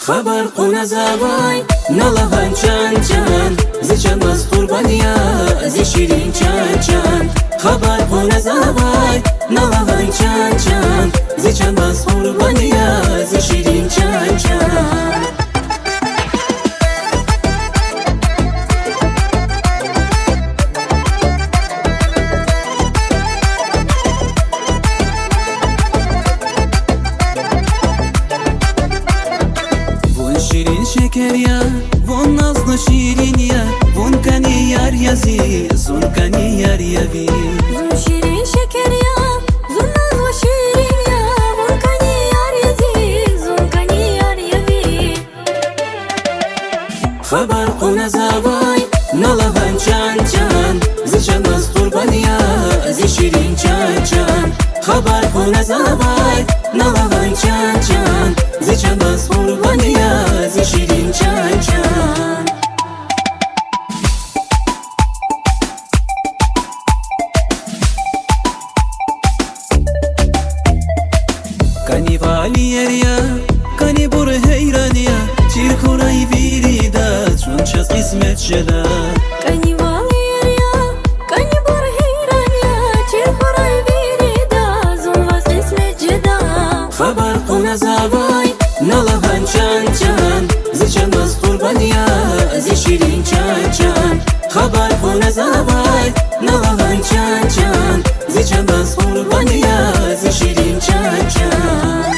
خبر قونه زوای نلهن چند چند زی چند از قربانیا زی شیرین چند چند خبر قونه زوای نلهن چند چند زی چند از قربانیا زی شیرین چند چند شیرین شکریا وون نازل شیرینیا وون کنی یار یزی زون کنی یار یوی زون شیرین شکریا زون نازل شیرینیا وون کنی یار یزی زون کنی یار یوی خبر قونه زوای نلهن چند چند زی چند از قربانیا زی شیرین چند چند خبر قونه زوای نلهن چند چند زی چند از قربانیا زی شیرین چند چند کنی والی یریا کنی بر حیرانیا تیر کنی ویریدا چون چه قسمت شده کنی والی یریا کنی بر حیرانیا چیر خورای ویریدا زون واس قسمت جدا خبر قونه زوای نلهن چند چند زی چند از قربانیا زی شیرین چند چند خبر قونه زوای نلهن چند چند زی چند از قربانیا زی شیرین چند چند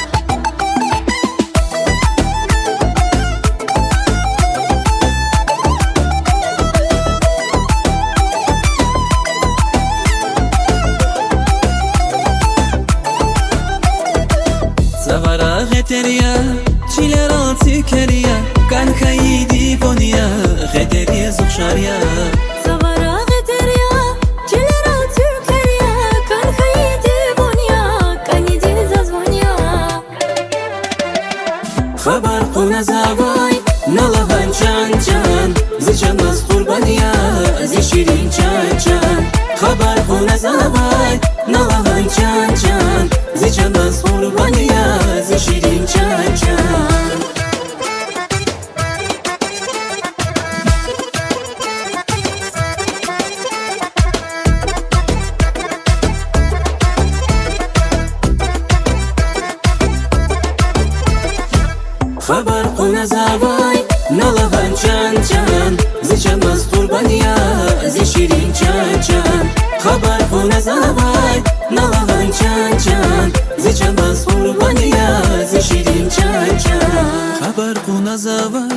سوارا غتریا چیلر آتی کریا کن خیلی دیوانیا غتری زخشاریا سوارا غتریا چلرا ترکریا کن خیلی دیوانیا کنی دیز از وانیا خبر قونه زوای نلهن چند چند زی چند از قربانیا زی شیرین چند چند خبر قونه زوای نلهن چند چند زی چند از قربانیا زی شیرین چند چند خبر قونه زوای نلهن چند چند زی چند از قربانیا زی شیرین چند چند خبر قونه زوای نلهن چند چند زی چند از قربانیا زی شیرین چند چند خبر قونه زوای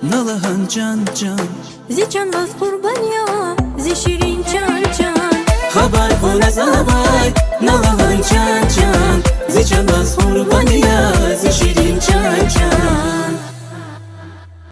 نلهن چند چند زی چند واس قربانیا زی شیرین چند چند خبر قونه زوای نلهن چند